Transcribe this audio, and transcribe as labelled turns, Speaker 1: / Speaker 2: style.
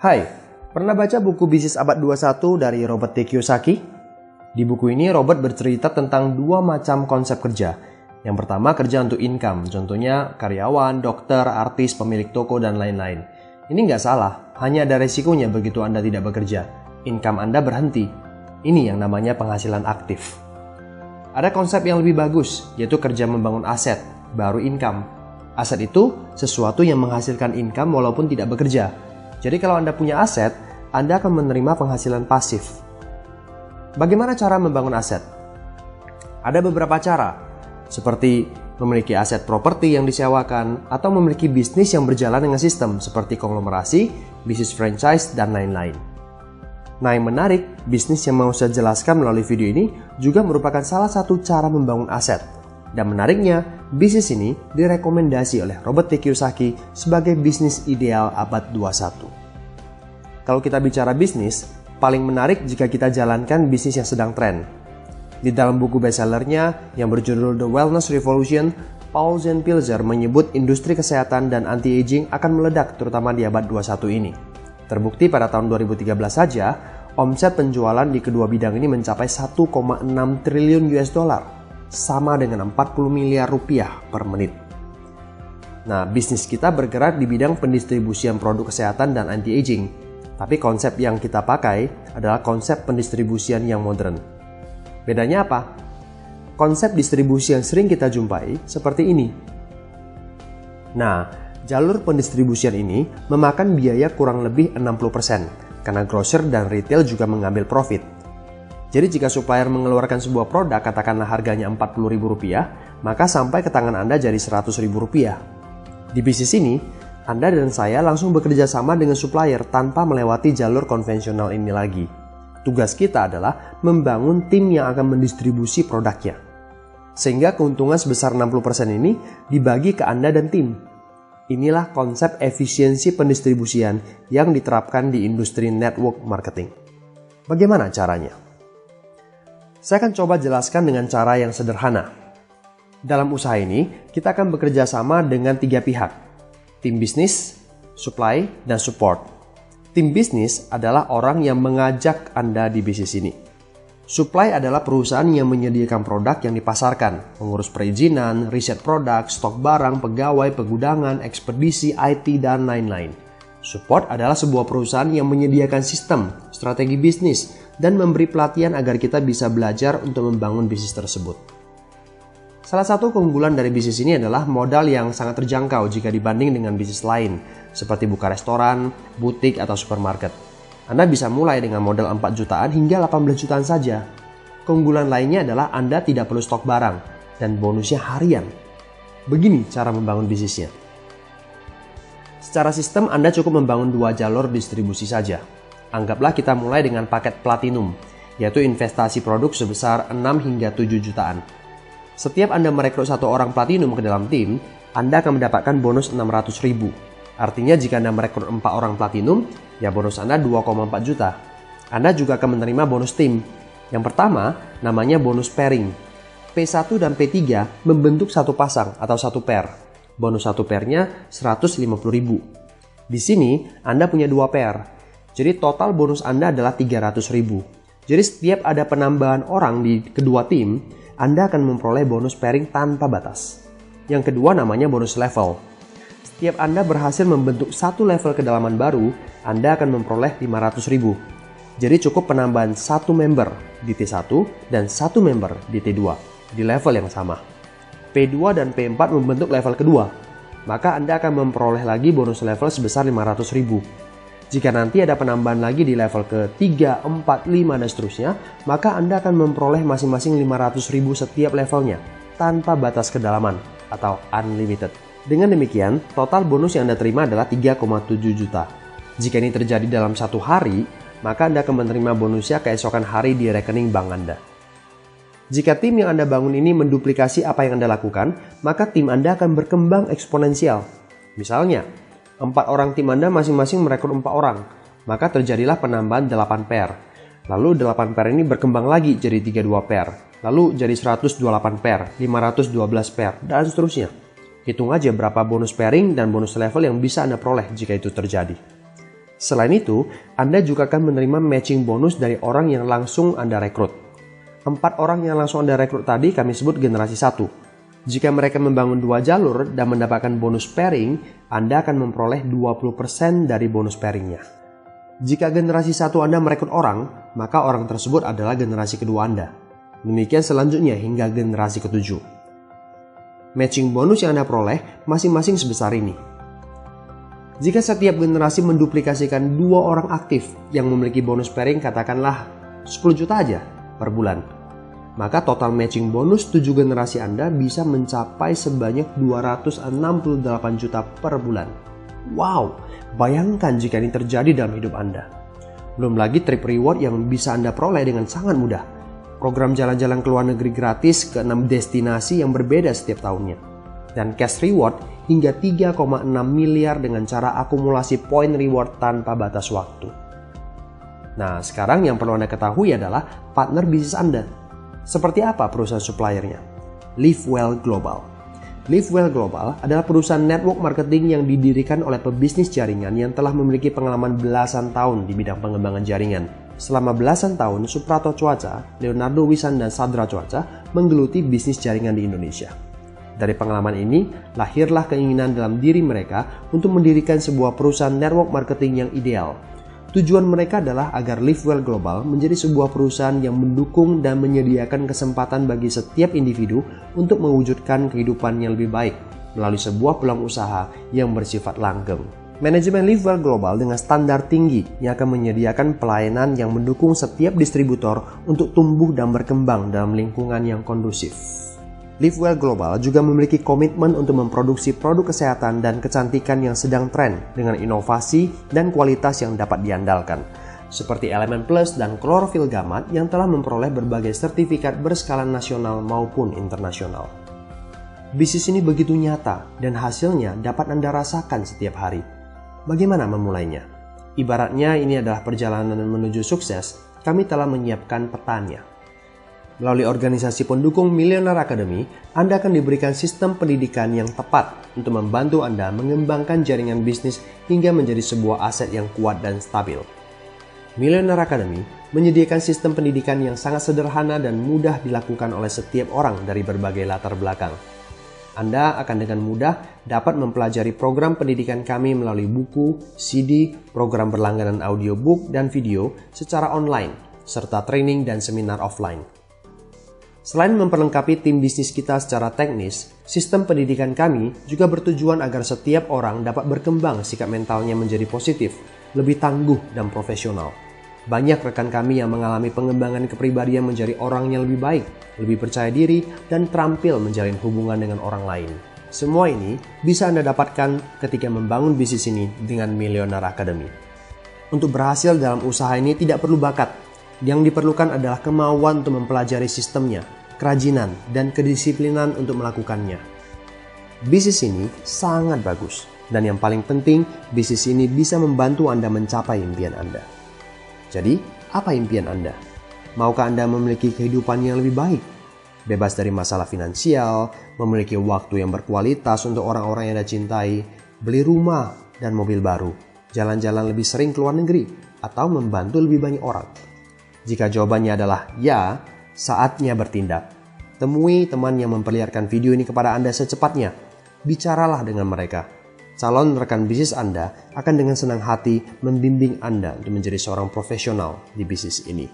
Speaker 1: Hai, pernah baca buku Bisnis Abad 21 dari Robert T. Kiyosaki? Di buku ini Robert bercerita tentang dua macam konsep kerja. Yang pertama kerja untuk income, contohnya karyawan, dokter, artis, pemilik toko, dan lain-lain. Ini nggak salah, hanya ada resikonya begitu Anda tidak bekerja. Income Anda berhenti. Ini yang namanya penghasilan aktif. Ada konsep yang lebih bagus, yaitu kerja membangun aset, baru income. Aset itu sesuatu yang menghasilkan income walaupun tidak bekerja. Jadi kalau Anda punya aset, Anda akan menerima penghasilan pasif. Bagaimana cara membangun aset? Ada beberapa cara, seperti memiliki aset properti yang disewakan, atau memiliki bisnis yang berjalan dengan sistem, seperti konglomerasi, bisnis franchise, dan lain-lain. Nah, yang menarik, bisnis yang mau saya jelaskan melalui video ini juga merupakan salah satu cara membangun aset. Dan menariknya, bisnis ini direkomendasi oleh Robert T. Kiyosaki sebagai bisnis ideal abad 21. Kalau kita bicara bisnis, paling menarik jika kita jalankan bisnis yang sedang tren. Di dalam buku bestsellernya yang berjudul The Wellness Revolution, Paul Zahn-Pilzer menyebut industri kesehatan dan anti-aging akan meledak terutama di abad 21 ini. Terbukti pada tahun 2013 saja, omset penjualan di kedua bidang ini mencapai 1,6 triliun US dollar, sama dengan 40 miliar rupiah per menit. Nah, bisnis kita bergerak di bidang pendistribusian produk kesehatan dan anti-aging. Tapi konsep yang kita pakai adalah konsep pendistribusian yang modern. Bedanya apa? Konsep distribusi yang sering kita jumpai seperti ini. Nah, jalur pendistribusian ini memakan biaya kurang lebih 60%, karena grocer dan retail juga mengambil profit. Jadi jika supplier mengeluarkan sebuah produk katakanlah harganya Rp40.000, maka sampai ke tangan Anda jadi Rp100.000. Di bisnis ini, Anda dan saya langsung bekerja sama dengan supplier tanpa melewati jalur konvensional ini lagi. Tugas kita adalah membangun tim yang akan mendistribusi produknya. Sehingga keuntungan sebesar 60% ini dibagi ke Anda dan tim. Inilah konsep efisiensi pendistribusian yang diterapkan di industri network marketing. Bagaimana caranya? Saya akan coba jelaskan dengan cara yang sederhana. Dalam usaha ini, kita akan bekerja sama dengan 3 pihak. Tim bisnis, supply, dan support. Tim bisnis adalah orang yang mengajak Anda di bisnis ini. Supply adalah perusahaan yang menyediakan produk yang dipasarkan, mengurus perizinan, riset produk, stok barang, pegawai, pegudangan, ekspedisi, IT, dan lain-lain. Support adalah sebuah perusahaan yang menyediakan sistem, strategi bisnis, dan memberi pelatihan agar kita bisa belajar untuk membangun bisnis tersebut. Salah satu keunggulan dari bisnis ini adalah modal yang sangat terjangkau jika dibanding dengan bisnis lain, seperti buka restoran, butik, atau supermarket. Anda bisa mulai dengan modal 4 jutaan hingga 18 jutaan saja. Keunggulan lainnya adalah Anda tidak perlu stok barang, dan bonusnya harian. Begini cara membangun bisnisnya. Secara sistem, Anda cukup membangun 2 jalur distribusi saja. Anggaplah kita mulai dengan paket platinum, yaitu investasi produk sebesar 6 hingga 7 jutaan. Setiap Anda merekrut 1 orang platinum ke dalam tim, Anda akan mendapatkan bonus 600.000. Artinya jika Anda merekrut 4 orang platinum, ya bonus Anda 2,4 juta. Anda juga akan menerima bonus tim. Yang pertama, namanya bonus pairing. P1 dan P3 membentuk satu pasang atau satu pair. Bonus satu pairnya 150.000. Di sini, Anda punya 2 pair. Jadi total bonus Anda adalah 300.000. Jadi setiap ada penambahan orang di kedua tim, Anda akan memperoleh bonus pairing tanpa batas. Yang kedua namanya bonus level. Setiap Anda berhasil membentuk satu level kedalaman baru, Anda akan memperoleh 500.000. Jadi cukup penambahan 1 member di T1 dan 1 member di T2 di level yang sama. P2 dan P4 membentuk level kedua, maka Anda akan memperoleh lagi bonus level sebesar 500.000. Jika nanti ada penambahan lagi di level ke-3, 4, 5, dan seterusnya, maka Anda akan memperoleh masing-masing 500.000 setiap levelnya, tanpa batas kedalaman, atau unlimited. Dengan demikian, total bonus yang Anda terima adalah 3,7 juta. Jika ini terjadi dalam 1 hari, maka Anda akan menerima bonusnya keesokan hari di rekening bank Anda. Jika tim yang Anda bangun ini menduplikasi apa yang Anda lakukan, maka tim Anda akan berkembang eksponensial. Misalnya, 4 orang tim Anda masing-masing merekrut 4 orang, maka terjadilah penambahan 8 pair. Lalu 8 pair ini berkembang lagi jadi 32 pair, lalu jadi 128 pair, 512 pair, dan seterusnya. Hitung aja berapa bonus pairing dan bonus level yang bisa Anda peroleh jika itu terjadi. Selain itu, Anda juga akan menerima matching bonus dari orang yang langsung Anda rekrut. 4 orang yang langsung Anda rekrut tadi kami sebut generasi 1. Jika mereka membangun 2 jalur dan mendapatkan bonus pairing, Anda akan memperoleh 20% dari bonus pairingnya. Jika generasi 1 Anda merekrut orang, maka orang tersebut adalah generasi kedua Anda. Demikian selanjutnya hingga generasi ke-7. Matching bonus yang Anda peroleh masing-masing sebesar ini. Jika setiap generasi menduplikasikan 2 orang aktif yang memiliki bonus pairing katakanlah 10 juta aja per bulan, maka total matching bonus 7 generasi Anda bisa mencapai sebanyak 268 juta per bulan. Wow, bayangkan jika ini terjadi dalam hidup Anda. Belum lagi trip reward yang bisa Anda peroleh dengan sangat mudah. Program jalan-jalan ke luar negeri gratis ke 6 destinasi yang berbeda setiap tahunnya. Dan cash reward hingga 3,6 miliar dengan cara akumulasi poin reward tanpa batas waktu. Nah, sekarang yang perlu Anda ketahui adalah partner bisnis Anda. Seperti apa perusahaan suppliernya? LiveWell Global. LiveWell Global adalah perusahaan network marketing yang didirikan oleh pebisnis jaringan yang telah memiliki pengalaman belasan tahun di bidang pengembangan jaringan. Selama belasan tahun, Suprato Cuaca, Leonardo Wisan, dan Sadra Cuaca menggeluti bisnis jaringan di Indonesia. Dari pengalaman ini, lahirlah keinginan dalam diri mereka untuk mendirikan sebuah perusahaan network marketing yang ideal. Tujuan mereka adalah agar LiveWell Global menjadi sebuah perusahaan yang mendukung dan menyediakan kesempatan bagi setiap individu untuk mewujudkan kehidupan yang lebih baik melalui sebuah peluang usaha yang bersifat langgeng. Manajemen LiveWell Global dengan standar tinggi yang akan menyediakan pelayanan yang mendukung setiap distributor untuk tumbuh dan berkembang dalam lingkungan yang kondusif. LiveWell Global juga memiliki komitmen untuk memproduksi produk kesehatan dan kecantikan yang sedang tren dengan inovasi dan kualitas yang dapat diandalkan, seperti Element Plus dan Chlorophyll Gamat yang telah memperoleh berbagai sertifikat berskala nasional maupun internasional. Bisnis ini begitu nyata dan hasilnya dapat Anda rasakan setiap hari. Bagaimana memulainya? Ibaratnya ini adalah perjalanan menuju sukses, kami telah menyiapkan petanya. Melalui organisasi pendukung Millionaire Academy, Anda akan diberikan sistem pendidikan yang tepat untuk membantu Anda mengembangkan jaringan bisnis hingga menjadi sebuah aset yang kuat dan stabil. Millionaire Academy menyediakan sistem pendidikan yang sangat sederhana dan mudah dilakukan oleh setiap orang dari berbagai latar belakang. Anda akan dengan mudah dapat mempelajari program pendidikan kami melalui buku, CD, program berlangganan audiobook dan video secara online, serta training dan seminar offline. Selain memperlengkapi tim bisnis kita secara teknis, sistem pendidikan kami juga bertujuan agar setiap orang dapat berkembang sikap mentalnya menjadi positif, lebih tangguh dan profesional. Banyak rekan kami yang mengalami pengembangan kepribadian menjadi orang yang lebih baik, lebih percaya diri, dan terampil menjalin hubungan dengan orang lain. Semua ini bisa Anda dapatkan ketika membangun bisnis ini dengan Millionaire Academy. Untuk berhasil dalam usaha ini tidak perlu bakat. Yang diperlukan adalah kemauan untuk mempelajari sistemnya, kerajinan, dan kedisiplinan untuk melakukannya. Bisnis ini sangat bagus, dan yang paling penting, bisnis ini bisa membantu Anda mencapai impian Anda. Jadi, apa impian Anda? Maukah Anda memiliki kehidupan yang lebih baik? Bebas dari masalah finansial, memiliki waktu yang berkualitas untuk orang-orang yang Anda cintai, beli rumah dan mobil baru, jalan-jalan lebih sering ke luar negeri, atau membantu lebih banyak orang? Jika jawabannya adalah ya, saatnya bertindak. Temui teman yang memperlihatkan video ini kepada Anda secepatnya. Bicaralah dengan mereka. Calon rekan bisnis Anda akan dengan senang hati membimbing Anda untuk menjadi seorang profesional di bisnis ini.